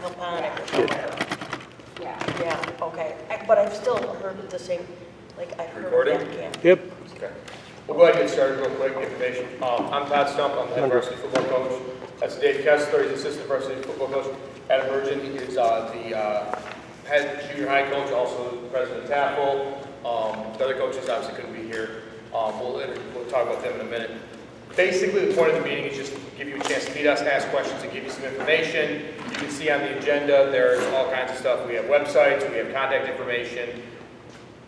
Calponic or somewhere. Yeah. Yeah, okay. But I've still heard the same, like I've heard Recording? that camp. Yep. Okay. We'll go ahead and get started real quick. Information. I'm Todd Stump. I'm the head varsity football coach. That's Dave Kessler. He's assistant varsity football coach. Adam Virgin is the head junior high coach, also the president of TAFL. The other coaches obviously couldn't be here. We'll talk about them in a minute. Basically, the point of the meeting is just to give you a chance to meet us, ask questions, and give you some information. You can see on the agenda there's all kinds of stuff. We have websites, we have contact information.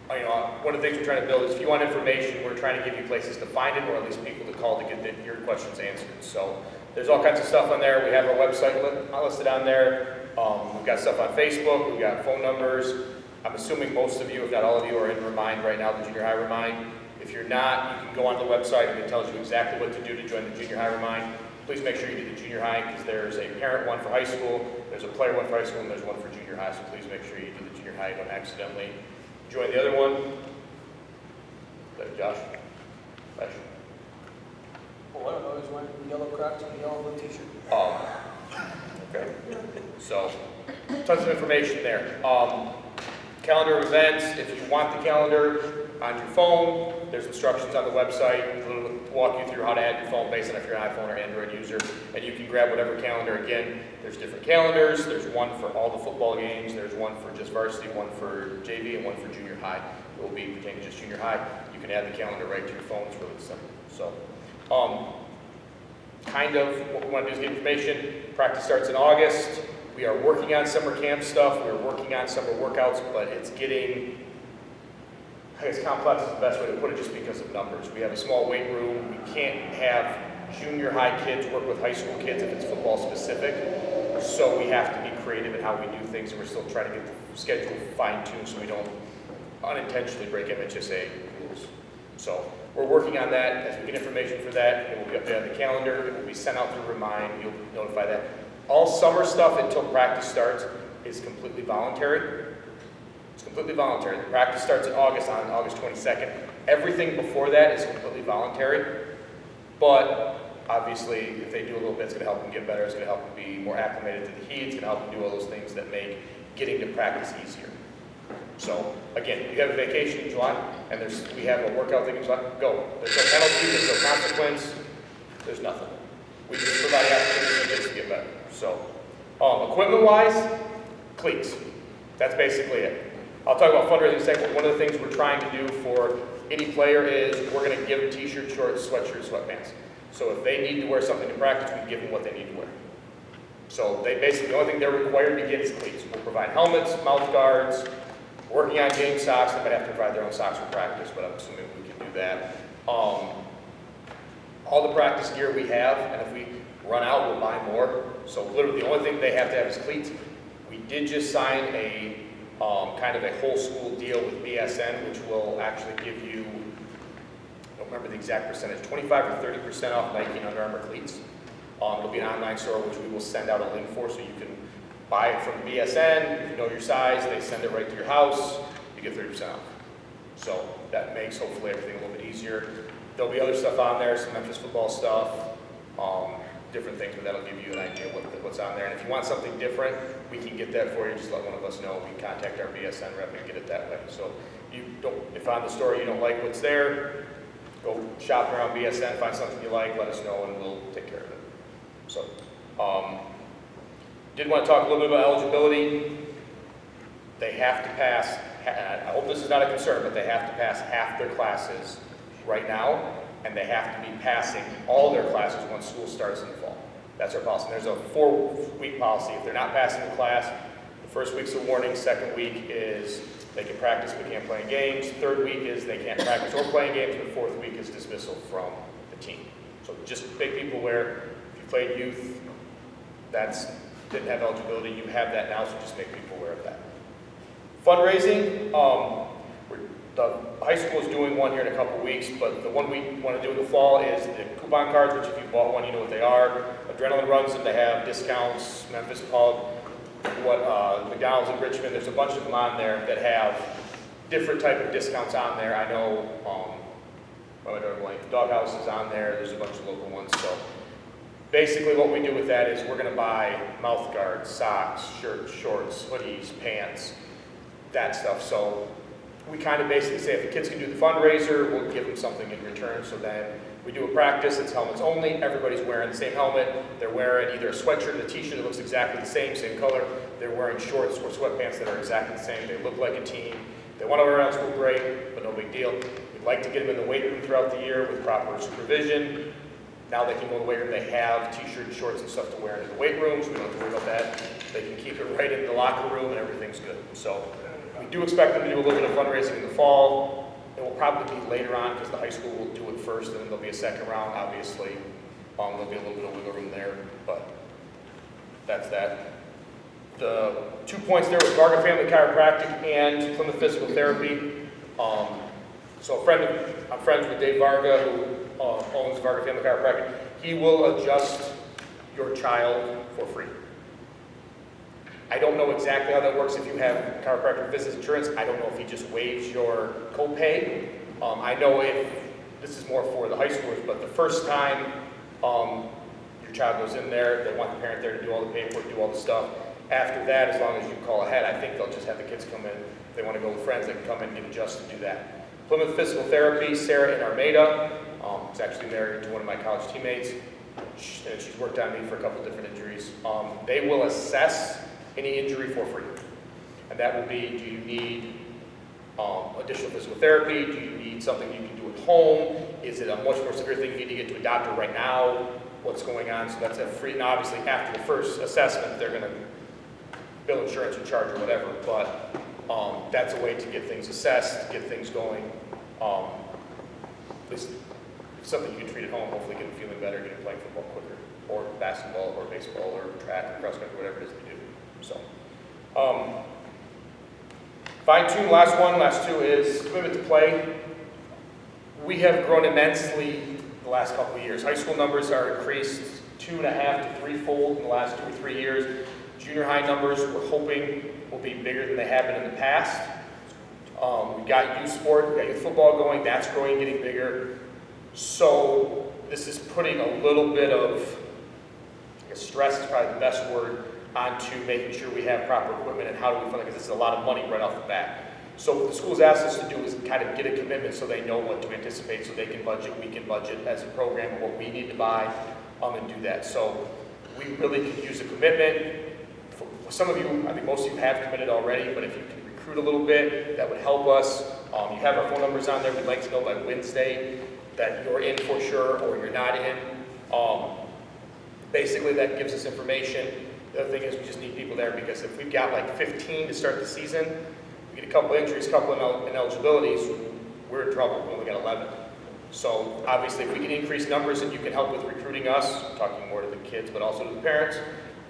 One of the things we're trying to build is if you want information, we're trying to give you places to find it, or at least people to call to get your questions answered. So there's all kinds of stuff on there. We have our website listed on there. We've got stuff on Facebook. We've got phone numbers. I'm assuming most of you, if not all of you, are in Remind right now, the junior high Remind. If you're not, you can go onto the website and it tells you exactly what to do to join the junior high Remind. Please make sure you do the junior high because there's a parent one for high school, there's a player one for high school, and there's one for junior high. So please make sure you do the junior high. Don't accidentally join the other one. Is that Josh? Flash. Well, I don't know, he's wearing yellow Crocs and a yellow blue t-shirt. Okay. So, tons of information there. Calendar of events, if you want the calendar on your phone, there's instructions on the website. It'll walk you through how to add your phone based on if you're an iPhone or Android user. And you can grab whatever calendar. Again, there's different calendars. There's one for all the football games. There's one for just varsity, one for JV, and one for junior high. It will be pertaining to just junior high. You can add the calendar right to your phone. It's really simple. So, kind of what we want to do is get information. Practice starts in August. We are working on summer camp stuff. We're working on summer workouts, but it's getting, I guess complex is the best way to put it just because of numbers. We have a small weight room. We can't have junior high kids work with high school kids if it's football specific. So we have to be creative in how we do things, and we're still trying to get the schedule fine-tuned so we don't unintentionally break MHSA rules. So we're working on that. As we get information for that, it will be up there on the calendar. It will be sent out through Remind. You'll notify that. All summer stuff until practice starts is completely voluntary. It's completely voluntary. The practice starts in August on August 22nd. Everything before that is completely voluntary. But obviously, if they do a little bit, it's going to help them get better. It's going to help them be more acclimated to the heat. It's going to help them do all those things that make getting to practice easier. So again, you have a vacation in July, and we have a workout thing in July. Go. There's no penalty. There's no consequence. There's nothing. We just provide opportunities for kids to get better. So, equipment-wise, cleats. That's basically it. I'll talk about fundraising in a second. One of the things we're trying to do for any player is we're going to give them t-shirts, shorts, sweatshirts, sweatpants. So if they need to wear something to practice, we give them what they need to wear. So they basically, the only thing they're required to get is cleats. We'll provide helmets, mouth guards, working on game socks. They might have to provide their own socks for practice, but I'm assuming we can do that. All the practice gear we have, and if we run out, we'll buy more. So literally the only thing they have to have is cleats. We did just sign a kind of a whole school deal with BSN, which will actually give you, I don't remember the exact percentage, 25 or 30% off Nike and Under Armour cleats. It'll be an online store which we will send out a link for, so you can buy it from BSN. If you know your size, they send it right to your house. You get 30% off. So that makes hopefully everything a little bit easier. There'll be other stuff on there, some Memphis football stuff, different things, but that'll give you an idea what's on there. And if you want something different, we can get that for you. Just let one of us know. We can contact our BSN rep and get it that way. So if on the store you don't like what's there, go shop around BSN, find something you like, let us know, and we'll take care of it. So, did want to talk a little bit about eligibility. They have to pass, I hope this is not a concern, but they have to pass half their classes right now, and they have to be passing all their classes once school starts in the fall. That's our policy. There's a 4-week policy. If they're not passing the class, the first week's a warning, second week is they can practice but can't play in games, third week is they can't practice or play in games, and the fourth week is dismissal from the team. So just make people aware, if you played youth, didn't have eligibility, you have that now, so just make people aware of that. Fundraising, the high school is doing one here in a couple weeks, but the one we want to do in the fall is the coupon cards, which if you bought one, you know what they are. Adrenaline runs that they have discounts, Memphis Pub, McDonald's in Richmond. There's a bunch of them on there that have different type of discounts on there. I know, Doghouse is on there. There's a bunch of local ones. So basically what we do with that is we're gonna buy mouth guards, socks, shirts, shorts, hoodies, pants, that stuff. So we kind of basically say if the kids can do the fundraiser, we'll give them something in return. So then we do a practice, it's helmets only, everybody's wearing the same helmet, they're wearing either a sweatshirt and a t-shirt that looks exactly the same color, they're wearing shorts or sweatpants that are exactly the same, they look like a team. If they want to wear out school, great, but no big deal. We'd like to get them in the weight room throughout the year with proper supervision. Now they can go to the weight room, they have t-shirt and shorts and stuff to wear into the weight rooms, we don't have to worry about that. They can keep it right in the locker room and everything's good. So we do expect them to do a little bit of fundraising in the fall. It will probably be later on because the high school will do it first and then there'll be a second round, obviously. There'll be a little bit of wiggle room there, but that's that. The 2 points there was Varga Family Chiropractic and Plymouth Physical Therapy. So I'm friends with Dave Varga, who owns Varga Family Chiropractic. He will adjust your child for free. I don't know exactly how that works if you have chiropractic business insurance. I don't know if he just waives your copay. I know if, this is more for the high schoolers, but the first time your child goes in there, they want the parent there to do all the paperwork, do all the stuff. After that, as long as you call ahead, I think they'll just have the kids come in. If they want to go with friends, they can come in and get adjusted to do that. Plymouth Physical Therapy, Sarah in Armada, is actually married to one of my college teammates, and she's worked on me for a couple different injuries. They will assess any injury for free. And that will be, do you need additional physical therapy? Do you need something you can do at home? Is it a much more severe thing you need to get to a doctor right now? What's going on? So that's a free, and obviously after the first assessment, they're gonna bill insurance or charge or whatever, but that's a way to get things assessed, get things going. At least something you can treat at home, hopefully get them feeling better, get them playing football quicker, or basketball, or baseball, or track, or cross country, whatever it is they do. So, fine tune, last two is commitment to play. We have grown immensely the last couple of years. High school numbers are increased 2.5 to 3-fold in the last 2 or 3 years. Junior high numbers, we're hoping, will be bigger than they have been in the past. We've got youth sport, we've got youth football going, that's growing, getting bigger. So this is putting a little bit of, I guess stress is probably the best word, onto making sure we have proper equipment and how do we fund it, because this is a lot of money right off the bat. So what the school's asked us to do is kind of get a commitment so they know what to anticipate, so they can budget, we can budget as a program what we need to buy, and do that. So we really could use a commitment. For some of you, I think most of you have committed already, but if you can recruit a little bit, that would help us. You have our phone numbers on there. We'd like to know by Wednesday that you're in for sure or you're not in. Basically, that gives us information. The other thing is we just need people there because if we've got like 15 to start the season, we get a couple injuries, a couple ineligibilities, we're in trouble. We only got 11. So obviously, if we can increase numbers and you can help with recruiting us, talking more to the kids, but also to the parents,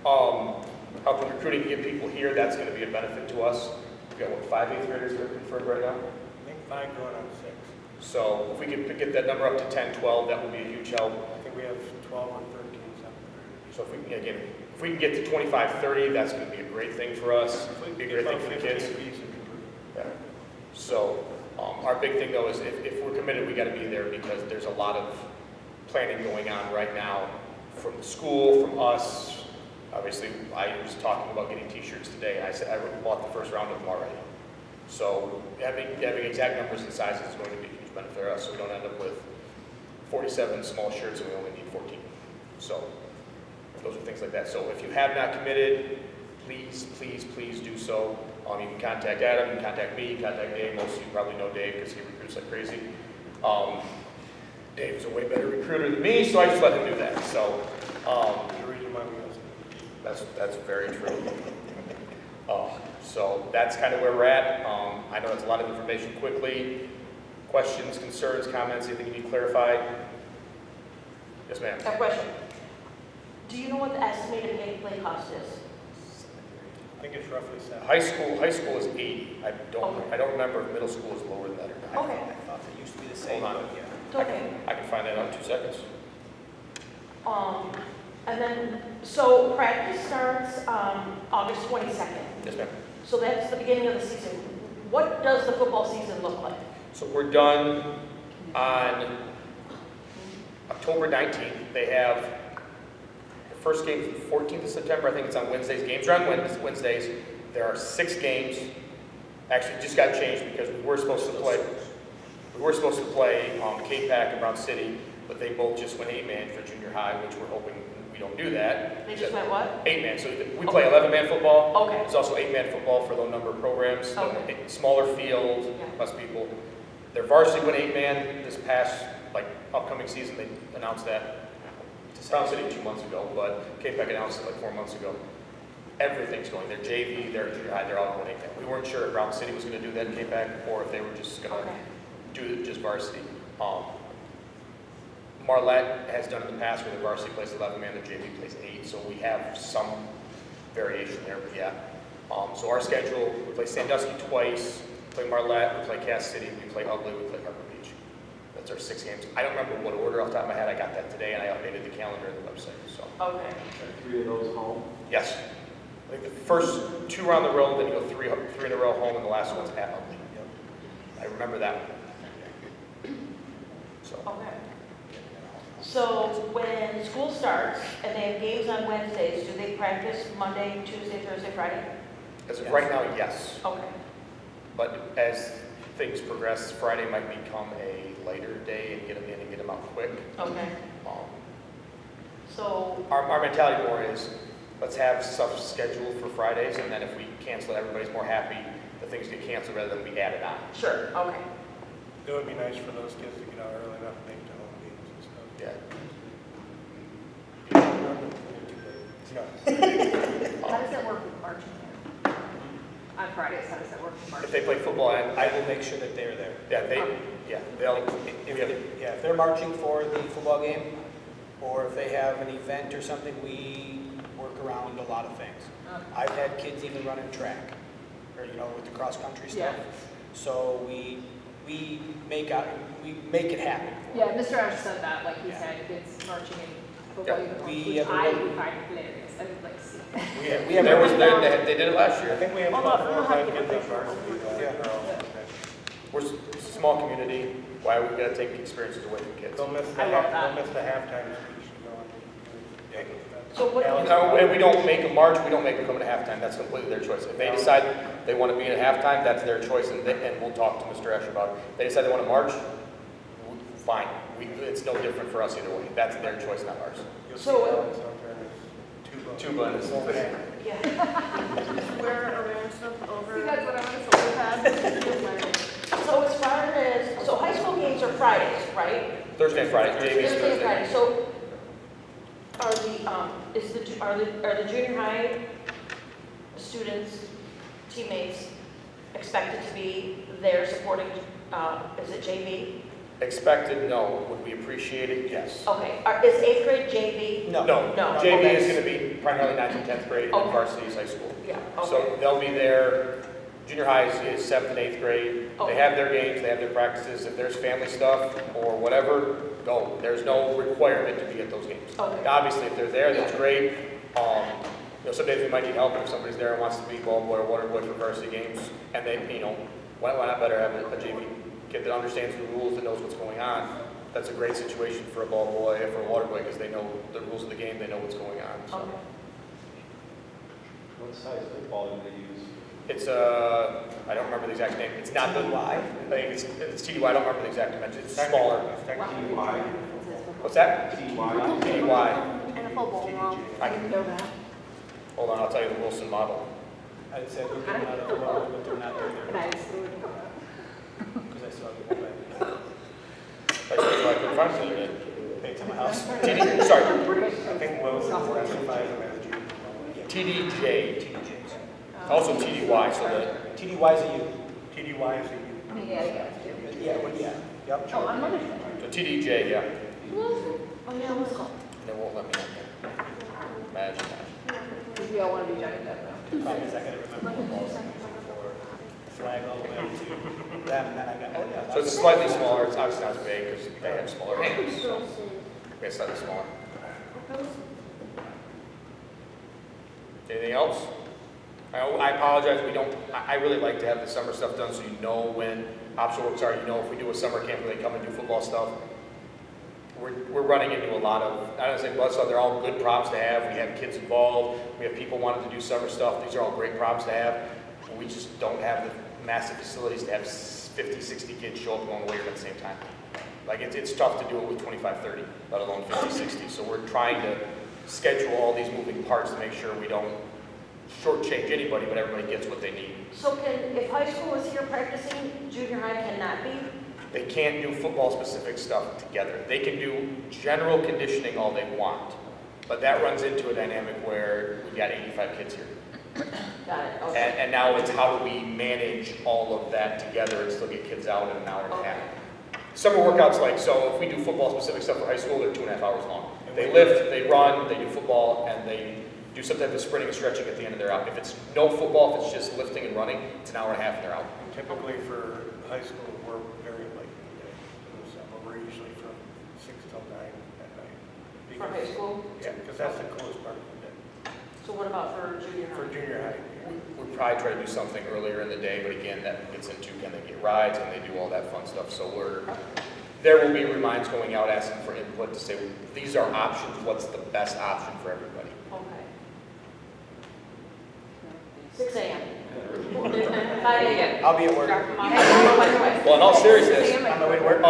help with recruiting and get people here, that's going to be a benefit to us. We've got, what, 5 8th graders that are confirmed right now? I think 5 going on 6. So if we can get that number up to 10, 12, that would be a huge help. I think we have 12 or 13 something. So if we can, again, if we can get to 25, 30, that's going to be a great thing for us. It'd be a great thing for the kids. Yeah. So our big thing though is if we're committed, we got to be there because there's a lot of planning going on right now from the school, from us. Obviously, I was talking about getting t-shirts today. I said I bought the first round of them already. So having exact numbers and sizes is going to be a huge benefit for us, so we don't end up with 47 small shirts and we only need 14. So those are things like that. So if you have not committed, please, please, please do so. You can contact Adam, you can contact me, contact Dave. Most of you probably know Dave because he recruits like crazy. Dave's a way better recruiter than me, so I just let him do that. So that's very true. So that's kind of where we're at. I know that's a lot of information quickly. Questions, concerns, comments, anything you need clarified? Yes, ma'am. I have a question. Do you know what the estimated play cost is? I think it's roughly 7. High school is 80. I don't remember if middle school is lower than that or not. Okay. I thought it used to be the same, Hold on. but yeah. It's okay. I can find that out in 2 seconds. And then, so practice starts August 22nd. Yes, ma'am. So that's the beginning of the season. What does the football season look like? So we're done on October 19th. They have first game is the 14th of September. I think it's on Wednesdays. Games are on Wednesdays. There are 6 games. Actually, it just got changed because we were supposed to play K-Pac and Brown City, but they both just went 8-man for junior high, which we're hoping we don't do that. They just went what? 8-man. So we play 11-man football. Okay. There's also 8-man football for low number of programs. Okay. Smaller field, Yeah. less people. Their varsity went 8-man this past, upcoming season. They announced that. Brown City 2 months ago, but K-Pac announced it 4 months ago. Everything's going. Their JV, their junior high, they're all going 8-man. We weren't sure if Brown City was going to do that in K-Pac or if they were just going to Okay. do just varsity. Marlette has done it in the past where the varsity plays 11-man, the JV plays 8, so we have some variation there, but yeah. So our schedule, we play Sandusky twice, we play Marlette, we play Cass City, we play Ugly, we play Harbor Beach. That's our 6 games. I don't remember what order off the top of my head. I got that today and I updated the calendar on the website, so. Okay. Are 3 of those home? Yes. I think the first 2 are on the road, then you go 3 in a row home, and the last one's at Ugly. I remember that one. So. Okay. So when school starts and they have games on Wednesdays, do they practice Monday, Tuesday, Thursday, Friday? As of right now, yes. Okay. But as things progress, Friday might become a lighter day and get them in and get them out quick. Okay. So, Our mentality more is, let's have stuff scheduled for Fridays, and then if we cancel it, everybody's more happy that things get canceled rather than we add it on. sure, okay. It would be nice for those kids to get out early enough to make the home games and stuff. Yeah. How does that work with marching band? On Fridays, how does that work with If marching? they play football, I will make sure that they're there. they'll, If they're marching for the football game, or if they have an event or something, we work around a lot of things. Okay. I've had kids even running track, or, with the cross-country Yeah. stuff. So we make it happen. for Yeah, them. Mr. Ash said that, like he Yeah. said, kids marching in football Yeah. uniforms, We which have a I really- would find hilarious. I would like to see. We have there was, a- they did it last I year. think we have Hold about on, 4 or we'll have 5 to get kids on a picture. varsity. Yeah. We're a small community, why we gotta take experiences away from kids? They'll miss the I love that. they'll miss the halftime speech. So what, No, and we don't make them march, we don't make them come to halftime, that's completely their choice. If they decide they want to be at halftime, that's their choice, and we'll talk to Mr. Asher about it. If they decide they want to march, fine, it's no different for us either way, that's their choice, not ours. You'll see So- Alex out there in his tuba. Tuba and his- yeah. Wear around stuff See, over. that's what I want to say. So as far as, so high school games are Fridays, right? Thursday and Friday, JV's Thursday and Friday. Thursday. So are the junior high students, teammates expected to be there supporting, is it JV? Expected, no. Would we appreciate it? Yes. Okay, is 8th grade JV? No. No, No. JV is going to be primarily 9th and 10th grade, and Okay. varsity is high school. Yeah, okay. So they'll be there, junior high is 7th and 8th grade. Okay. They have their games, they have their practices. If there's family stuff or whatever, go. There's no requirement to be at those games. Okay. Obviously, if they're there, that's great. Some days we might need help, and if somebody's there and wants to be ball boy or water boy for varsity games, and they, why not better have a JV kid that understands the rules, that knows what's going on? That's a great situation for a ball boy, for a water boy, because they know the rules of the game, they know what's going on. So. Okay. What size football do they use? It's I don't remember the exact name. It's not the TDY? I think it's TDY. I don't remember the exact dimensions. It's smaller. TY? What's that? TY? TDY. And a football wrong. I I didn't know that. Hold on, I'll tell you the Wilson model. I'd say we're getting out of the water, but they're not But there I just threw it. because I saw the whole I couldn't find it. Hey, to my house. TD, sorry, I think Wilson classifies them as junior. TDJ. Also TDY. So the TDY is a U. TDY is a U. Yeah, Yeah. Yep. Oh, I'm wondering. so TDJ, yeah. Oh, yeah, let's go. They won't let me in there. Imagine that. Because we all want to be Johnny Depp now. Problem is I gotta remember the balls flag all the way up to that, and then I got, oh yeah. So it's slightly smaller. It's obviously not as big because they have smaller hands. So it's slightly smaller. Anything else? I apologize, we don't, I really like to have the summer stuff done so you know when optional works are, if we do a summer camp where they come and do football stuff. we're running into a lot of, I don't say buzzsaw, they're all good problems to have. We have kids involved, we have people wanting to do summer stuff. These are all great problems to have. We just don't have the massive facilities to have 50, 60 kids show up and go on the weight at the same time. Like, it's tough to do it with 25, 30, let alone 50, 60. So we're trying to schedule all these moving parts to make sure we don't shortchange anybody, but everybody gets what they need. So if high school is here practicing, junior high cannot be? They can't do football-specific stuff together. They can do general conditioning all they want, but that runs into a dynamic where we've got 85 kids here. Got it, okay. And now it's how do we manage all of that together and still get kids out in an hour and a half. Summer workouts, like, so if we do football-specific stuff for high school, they're 2.5 hours long. They lift, they run, they do football, and they do some type of sprinting and stretching at the end of their out. If it's no football, if it's just lifting and running, it's an hour and a half and they're out. Typically for high school, we're very late in the day. So we're usually from 6 till 9 at night. For high school? Yeah, because that's the coolest part of the day. So what about for junior For high? junior high, We probably try to do something earlier in the day, but again, that gets into, can they get rides, can they do all that fun stuff? So there will be reminds going out asking for input to say, these are options, what's the best option for everybody? Okay. 6 a.m. 5 a.m. I'll be at work. Drop them off. Well, in all seriousness, On my way to work.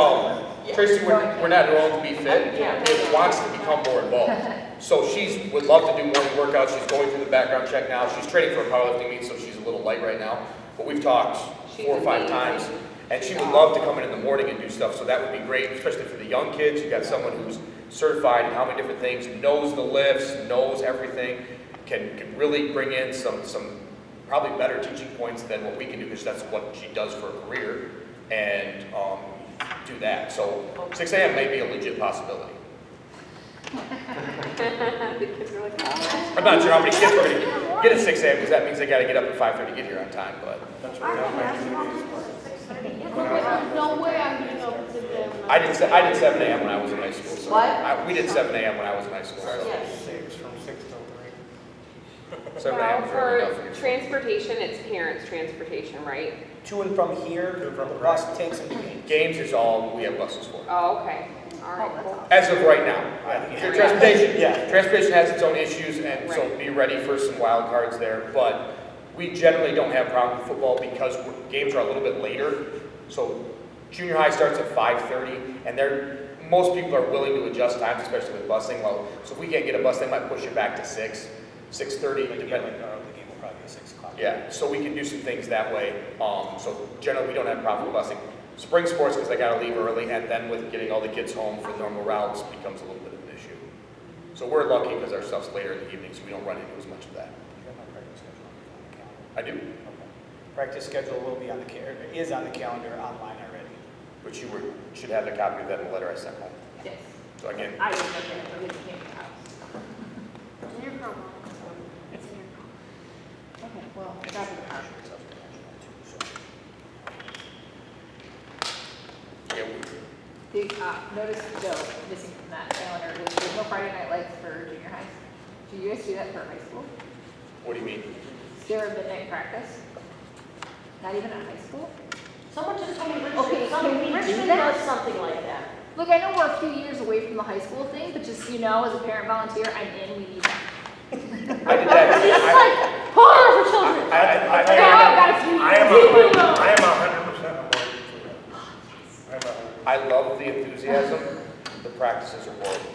Tracy, we're not known to be fit, it wants to become more involved. So would love to do morning workouts, she's going through the background check now, she's training for a powerlifting meet, so she's a little light right now. But we've talked 4 or 5 times, and she would love to come in the morning and do stuff, so that would be great, especially for the young kids. You've got someone who's certified in how many different things, knows the lifts, knows everything, can really bring in some probably better teaching points than what we can do, because that's what she does for a career, and do that. So 6 a.m. may be a legit possibility. The kids are like, oh. I'm not sure how many kids we're going to get at 6 a.m. because that means they got to get up at 5:30 to get here on time, but that's I what don't I'm have no way I'm getting up at 6 a.m. I did 7 a.m. when I was in high school. So What? we did 7 a.m. when I was in high school. So Yes. 6 from 6 till 3. 7 a.m. Well, is early enough for for you. transportation, it's parents' transportation, right? To and from here, To and from the the bus takes them to games. Games is all we have buses for. Oh, okay, all right, cool. As of right now. Transportation, Yeah. transportation has its own issues, and so Right. be ready for some wild cards there. But we generally don't have problems with football because games are a little bit later. So junior high starts at 5:30, and most people are willing to adjust times, especially with busing. Well, so if we can't get a bus, they might push it back to 6:30, The depending. game will probably be 6 o'clock. Yeah, so we can do some things that way. So generally, we don't have a problem with busing. Spring sports, because they gotta leave early, and then with getting all the kids home for normal routes becomes a little bit of an issue. So we're lucky because our stuff's later in the evening, so we don't run into as much of that. You have my practice schedule on the calendar. I do, Okay. Practice schedule will be on the is on the calendar online already. but you should have the copy of that in the letter I sent home. Yes. So again, I didn't look at it, but it came out. It's in your car, Mom. It's in your car. Okay, well, drop it off. yeah, Notice, though, missing from that calendar, was there's no Friday night lights for junior high. Do you guys do that for high school? what do you mean? Is there a midnight practice? Not even at high school? Someone just told me Okay, can we do Richmond that? does something like that. Look, I know we're a few years away from the high school thing, but just, you know, as a parent volunteer, I'm in, we need that. I did that. It's like horror for children. I've got a few I am years. 100% aboard for that. I'm 100%. I love the enthusiasm. The practices are horrible.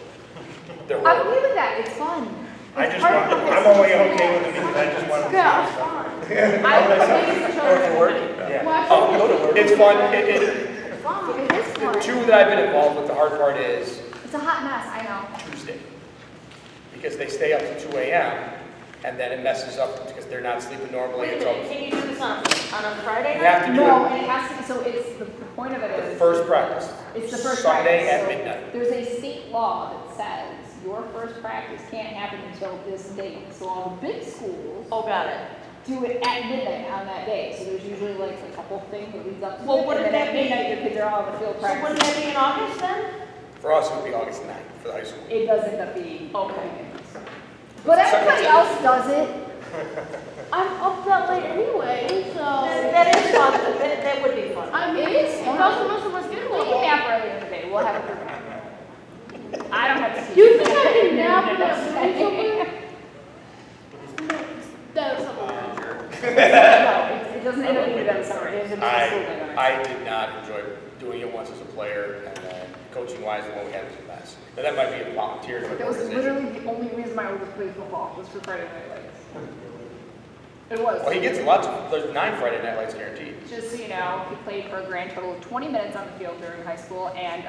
They're I'm horrible. okay with that, it's fun. I It's just part want, of the I'm high only school okay with experience. it because I just want to. Yeah, it's fine. I'm okay with children. For work? Yeah. Why Oh, Go to work. it's fun. It's fine. It is fun. The 2 that I've been involved with, the hard part is It's a hot mess, I know. Tuesday. Because they stay up to 2 a.m. and then it messes up because they're not sleeping normally. Wait a It's minute, all, can you do this on a Friday you night? have to do No, it and it has to be, so it's, the point of it the is. first practice. It's the first Sunday practice. at So midnight. There's a state law that says your first practice can't happen until this date. So all the big schools Oh, got it. do it at midnight on that day. So there's usually like a couple things that leads up to Well, it. wouldn't And then that at be- midnight, your kids are all in the field So wouldn't practicing. that be in August then? For us, it would be August 9th for the high school. It does end up being. Okay. But everybody else does it. I'm up that late anyway, so. That is fun, that would be fun. I mean, It is fun. most of my We schedule. can nap early in the day. We'll have a good nap. it doesn't end up being that summer, it ends up being a school day. I did not enjoy doing it once as a player, and then coaching wise, the one we had was a mess. But that might be a volunteer That was organization. literally the only reason my oldest played football, was for Friday Night Lights. It was. Well, he gets lots of, there's 9 Friday Night Lights guaranteed. Just so you know, he played for a grand total of 20 minutes on the field during high school and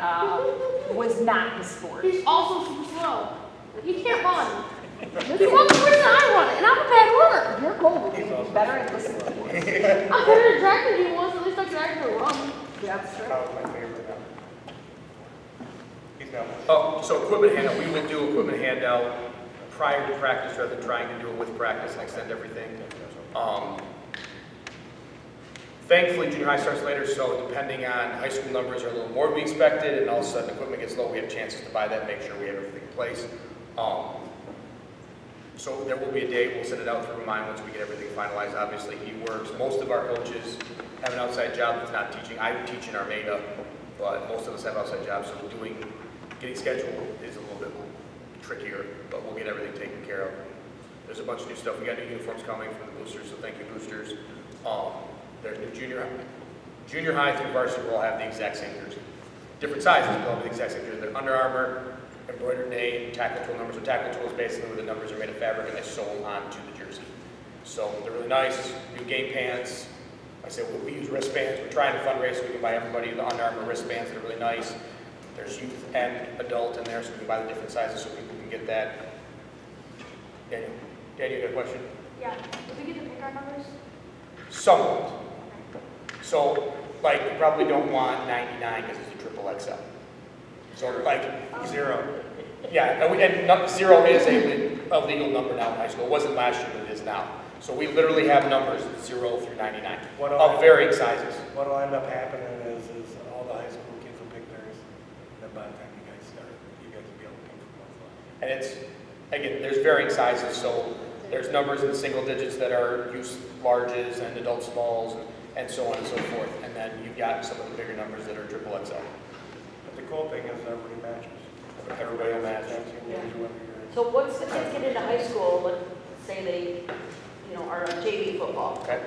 was not his sport. He's also super slow. He can't run. This is one person I run, and I'm a bad runner. Your goal would be to be better and listen to us. I'm better at track than he was, at least I can actually run. Yeah, that's true. That was my favorite now. He's got one. Oh, so equipment handout, we would do equipment handout prior to practice rather than trying to do it with practice and extend everything. Thankfully, junior high starts later, so depending on high school numbers are a little more than we expected, and all of a sudden equipment gets low, we have chances to buy that, make sure we have everything in place. So there will be a date, we'll send it out through Remind once we get everything finalized. Obviously, he works, most of our coaches have an outside job that's not teaching. I teach in Armada, but most of us have outside jobs, so getting scheduled is a little bit trickier, but we'll get everything taken care of. There's a bunch of new stuff. We got new uniforms coming from the boosters, so thank you, boosters. There's new junior high through varsity will all have the exact same jersey. Different sizes, but they'll have the exact same jersey. They're Under Armour, embroidered name, tackle tool numbers. So tackle tool is basically where the numbers are made of fabric and they sew onto the jersey. So they're really nice. New game pants. I said we use wristbands. We're trying to fundraise so we can buy everybody the Under Armour wristbands that are really nice. There's youth and adult in there, so we can buy the different sizes so people can get that. Daniel, you got a question? Yeah, did we get to pick our numbers? Somewhat. So, like, you probably don't want 99 because it's a triple XL. So, like, 0. Yeah, and 0 is a legal number now in high school. It wasn't last year, but it is now. So we literally have numbers 0 through 99 of varying sizes. What'll end up happening is all the high school kids will pick theirs, and then by the time you guys start, you guys will be able to pick from one. And it's, again, there's varying sizes, so there's numbers in the single digits that are youth larges and adult smalls and so on and so forth. And then you've got some of the bigger numbers that are triple XL. But the cool thing is everybody matches. Everybody will match. So once the kids get into high school, let's say they, are on JV football, Okay?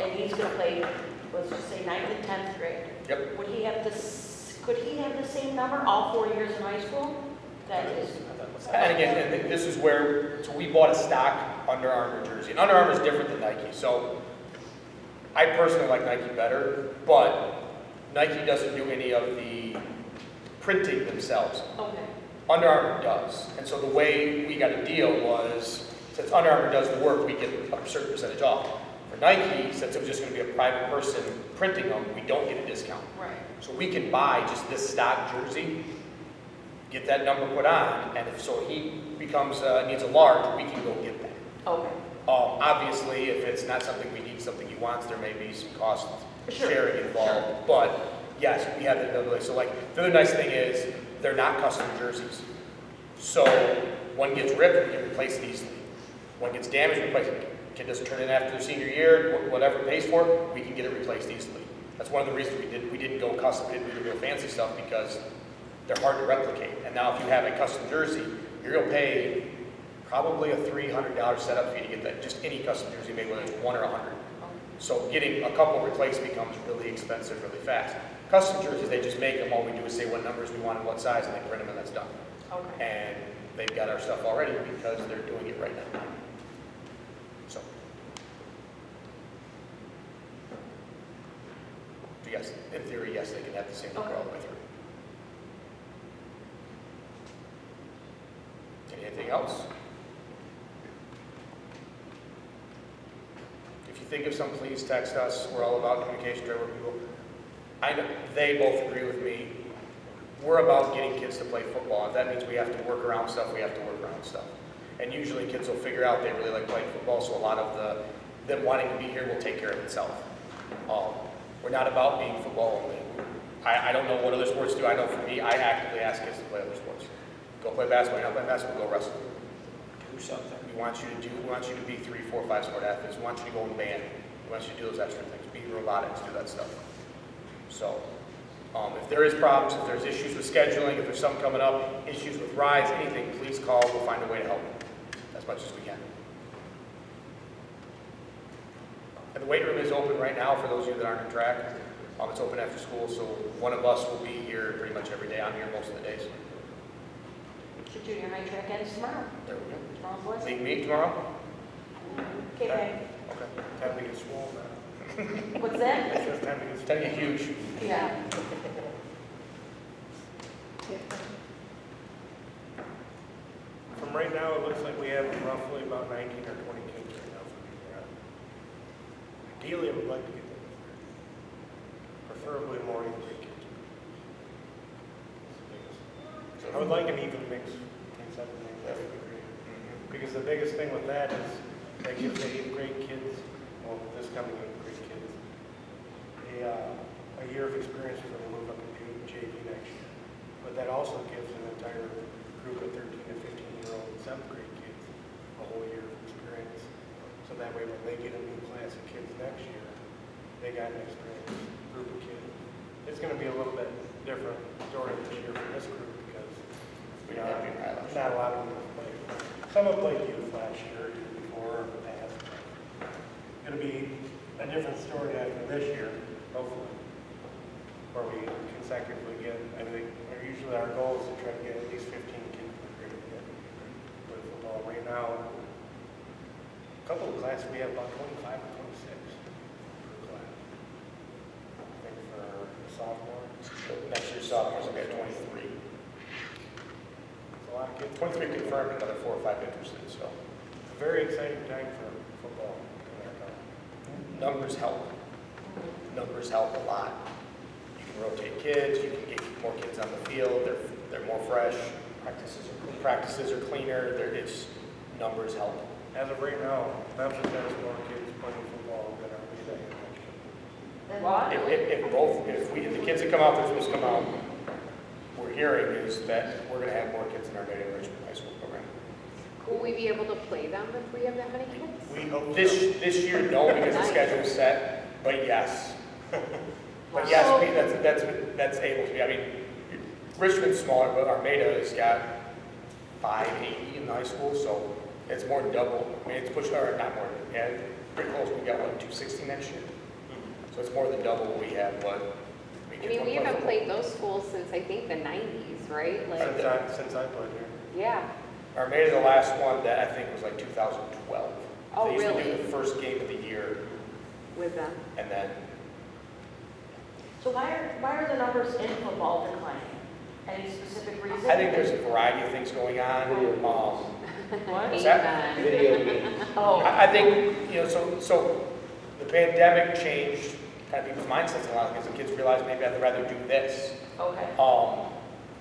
and he's gonna play, let's just say 9th and 10th grade. Yep. Could he have the same number all 4 years in high school? That is. And again, and this is where, so we bought a stock Under Armour jersey. And Under Armour is different than Nike. So I personally like Nike better, but Nike doesn't do any of the printing themselves. Okay. Under Armour does. And so the way we got a deal was, since Under Armour does the work, we get a certain percentage off. For Nike, since it was just going to be a private person printing them, we don't get a discount. Right. So we can buy just this stock jersey, get that number put on, and if so he becomes needs a large, we can go get that. Okay. Obviously, if it's not something we need, something he wants, there may be some cost Sure. sharing involved. Sure. But yes, we have the ability. So like the other nice thing is they're not custom jerseys. So one gets ripped, we can replace it easily. One gets damaged, we replace it. Kid doesn't turn in after their senior year, whatever pays for it, we can get it replaced easily. That's one of the reasons we didn't go custom, we didn't do the real fancy stuff because they're hard to replicate. And now if you have a custom jersey, you're gonna pay probably a $300 setup fee to get that, just any custom jersey made, whether it's 1 or 100. So getting a couple replaced becomes really expensive really fast. Custom jerseys, they just make them, all we do is say what numbers we want and what size, and they print them and that's done. Okay. And they've got our stuff already because they're doing it right now. So. Yes, in theory, yes, they can have the same number all the way through. Anything else? If you think of some, please text us. We're all about communication to our people. I know they both agree with me. We're about getting kids to play football. If that means we have to work around stuff, we have to work around stuff. And usually kids will figure out they really like playing football, so a lot of them wanting to be here will take care of itself. We're not about being football only. I don't know what other sports do. I know for me, I actively ask kids to play other sports. Go play basketball. You're not playing basketball, go wrestle. Do something. We want you to be 3, 4, 5 sport athletes. We want you to go in band. We want you to do those extra things. Be in robotics, do that stuff. So, if there is problems, if there's issues with scheduling, if there's something coming up, issues with rides, anything, please call. We'll find a way to help as much as we can. And the weight room is open right now for those of you that aren't in track. It's open after school, so one of us will be here pretty much every day. I'm here most of the days. So junior high track ends tomorrow. There we go. Tomorrow's Wednesday. See you meet tomorrow? Okay, bye. Okay. Time to get swole now. What's that? It's just time to get It's time to get huge. Yeah. From right now, it looks like we have roughly about 19 or 20 kids right now for junior high. Ideally, I would like to get them, preferably more eighth grade kids. I would like an even mix between seventh and eighth grade. Because the biggest thing with that is that gives the eighth grade kids, well, this coming eighth grade kids, a year of experience for them to move up into JV next year. But that also gives an entire group of 13 to 15-year-old seventh grade kids a whole year of experience. So that way, when they get a new class of kids next year, they got an experienced group of kids. It's going to be a little bit different story this year for this group because not a lot of them have played. Some have played youth last year, or year before, or in the past. It's going to be a different story after this year, hopefully, where we consecutively get, I think, usually our goal is to try to get at least 15 kids per grade to get with football. Right now, a couple of classes, we have about 25 or 26 per class. I think for a sophomore, Next year's sophomores will get 23. it's a lot of kids. 23 confirmed, another 4 or 5 interested, so. It's a very exciting time for football in our town. Numbers help. Numbers help a lot. You can rotate kids, you can get more kids on the field, they're more fresh. Practices are cleaner, it's, numbers help. As of right now, Memphis has more kids playing football than our May next year. What? If the kids that come out, they're supposed to come out, we're hearing is that we're gonna have more kids in our Beta Richmond High School program. Will we be able to play them if we have that many kids? We hope This year, no, because the schedule's set, but yes. But yes, that's able to be, I mean, Richmond's smaller, but Armada has got 580 in the high school, so it's more than double. I mean, it's pushed, or not more, yeah, pretty close, we got, what, 260 next year? So it's more than double what we have, but. I mean, we haven't played those schools since I think the 90s, right? Like, since I played here. yeah. Armada, the last one that I think was like 2012. Oh, They used to really? do the first game of the year, With them. and then, So why are the numbers in football declining? Any specific reason? I think there's a variety of things going on. What? What's that? Video games. Oh. I think, so the pandemic changed kind of people's mindsets a lot, because the kids realized maybe I'd rather do this. Okay.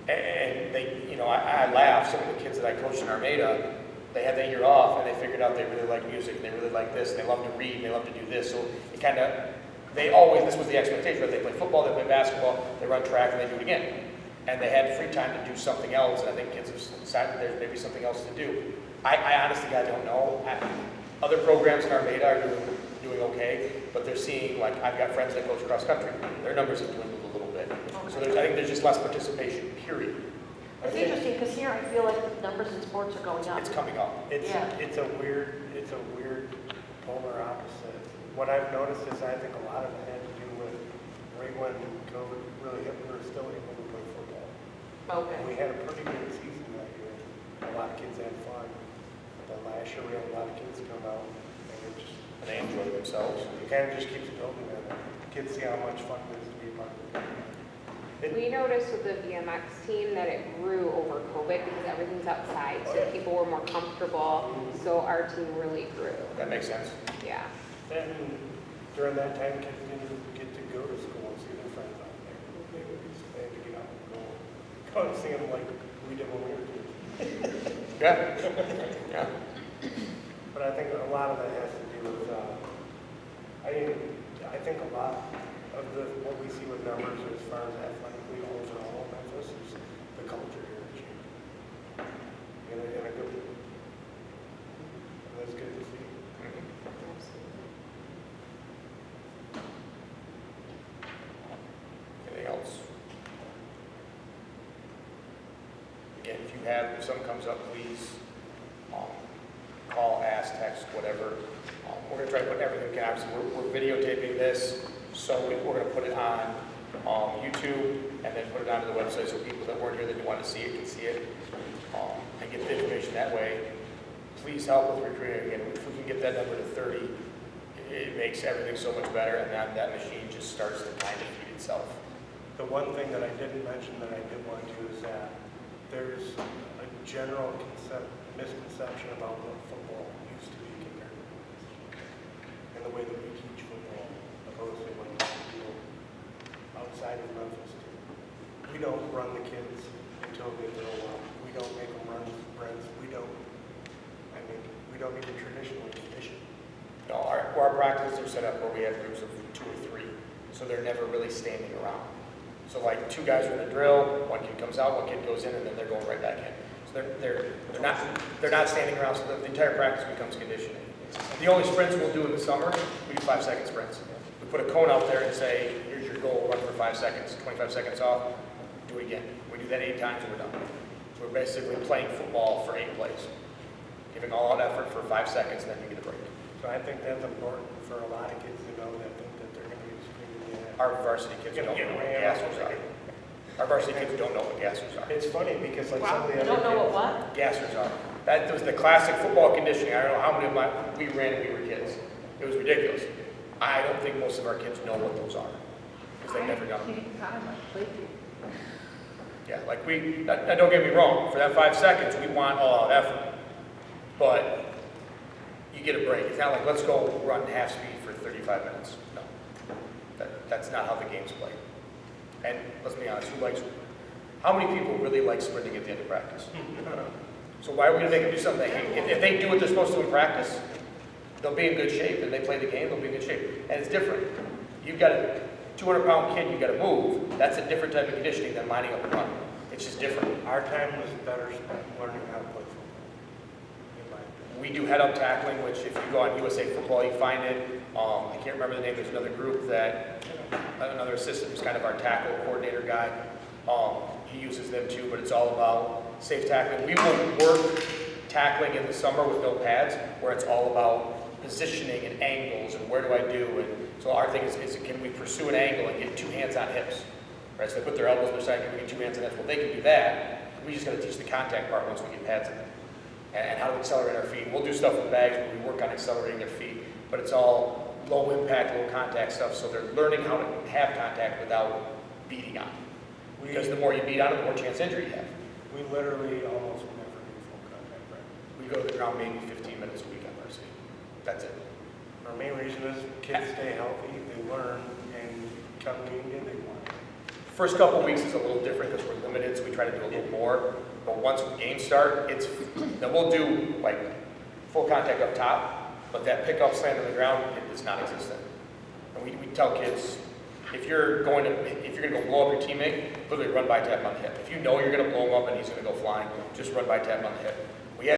And they, I laugh, some of the kids that I coached in Armada, they had that year off, and they figured out they really like music, and they really like this, and they love to read, and they love to do this, so it kind of, this was the expectation, right? They play football, they play basketball, they run track, and they do it again. And they had free time to do something else, and I think kids have decided there's maybe something else to do. I honestly, I don't know. Other programs in Armada are doing okay, but they're seeing, like, I've got friends that coach cross country, their numbers have dwindled a little bit. So I think there's just less participation, period. It's interesting, because here I feel like the numbers in sports are going up. It's coming up. Yeah. It's a weird polar opposite. What I've noticed is I think a lot of it had to do with right when COVID really hit, we were still able to play football. Okay. And we had a pretty good season that year. A lot of kids had fun. But then last year we had a lot of kids come out and it just, And they enjoy themselves. it kind of just keeps building on it. Kids see how much fun it is to be a part of it. We noticed with the BMX team that it grew over COVID because everything's outside, Oh, so yeah. people were more comfortable. So our team really grew. That makes sense. Yeah. And during that time, kids didn't get to go to school and see their friends out there. They had to get out and go and see them like we did when we were kids. Yeah. Yeah. But I think a lot of that has to do with, I think a lot of what we see with numbers as far as athletically overall Memphis is the culture here has changed. In a good way. And that's good to see. Anything else? Again, if something comes up, please call, ask, text, whatever. We're gonna try to put everything, obviously, we're videotaping this, so we're gonna put it on YouTube and then put it onto the website so people that weren't here that didn't want to see it can see it and get the information that way. Please help with recruiting. Again, if we can get that number to 30, it makes everything so much better, and that machine just starts to kind of feed itself. The one thing that I didn't mention that I did want to is that there's a general misconception about what football used to be compared to and the way that we teach football opposed to what people outside of Memphis do. We don't run the kids until they grow up. We don't make them run sprints. We don't even traditionally condition. No, our practices are set up where we have groups of 2 or 3, so they're never really standing around. So like 2 guys are in the drill, 1 kid comes out, 1 kid goes in, and then they're going right back in. So they're not standing around, so the entire practice becomes conditioning. The only sprints we'll do in the summer, we do 5-second sprints. We put a cone out there and say, here's your goal, run for 5 seconds, 25 seconds off, do it again. We do that 8 times and we're done. So we're basically playing football for 8 plays, giving all out effort for 5 seconds, and then we get a break. So I think that's important for a lot of kids to know that think that they're going to be screaming at. Our varsity kids don't know what gassers are. Our varsity kids don't know what gassers are. It's funny because like some of the You other don't know kids- what? Gassers are. That was the classic football conditioning. I don't know how many of we ran when we were kids. It was ridiculous. I don't think most of our kids know what those are because they've never done them. Kind of like playthrough. Yeah, like now don't get me wrong, for that 5 seconds, we want all out effort. But you get a break. It's not like, let's go run half speed for 35 minutes. No, that's not how the game's played. And let's be honest, how many people really like sprinting at the end of practice? So why are we gonna make them do something they hate? If they do what they're supposed to in practice, they'll be in good shape, and they play the game, they'll be in good shape. And it's different. You've got a 200-pound kid, you've got to move. That's a different type of conditioning than lining up and running. It's just different. Our time was better spent learning how to play football. In my opinion. We do head-up tackling, which if you go on USA Football, you find it. I can't remember the name. There's another group that, another assistant who's kind of our tackle coordinator guy. He uses them too, but it's all about safe tackling. We will work tackling in the summer with no pads, where it's all about positioning and angles and where do I do. And so our thing is can we pursue an angle and get 2 hands on hips? Right, so they put their elbows on their side, can we get 2 hands on hips? Well, they can do that. We just got to teach the contact part once we get pads in there. And how to accelerate our feet. We'll do stuff with bags where we work on accelerating their feet, but it's all low impact, low contact stuff, so they're learning how to have contact without beating on. Because the more you beat on it, the more chance injury you have. We literally almost never do full contact practice. We go to the ground maybe 15 minutes a week on varsity. That's it. Our main reason is kids stay healthy, they learn, and come to Union, they want. First couple weeks is a little different because we're limited, so we try to do a little more. But once games start, then we'll do like full contact up top, but that pickup slam on the ground is non-existent. And we tell kids, if you're going to go blow up your teammate, literally run by, tap on the hip. If you know you're going to blow him up and he's going to go flying, just run by, tap on the hip.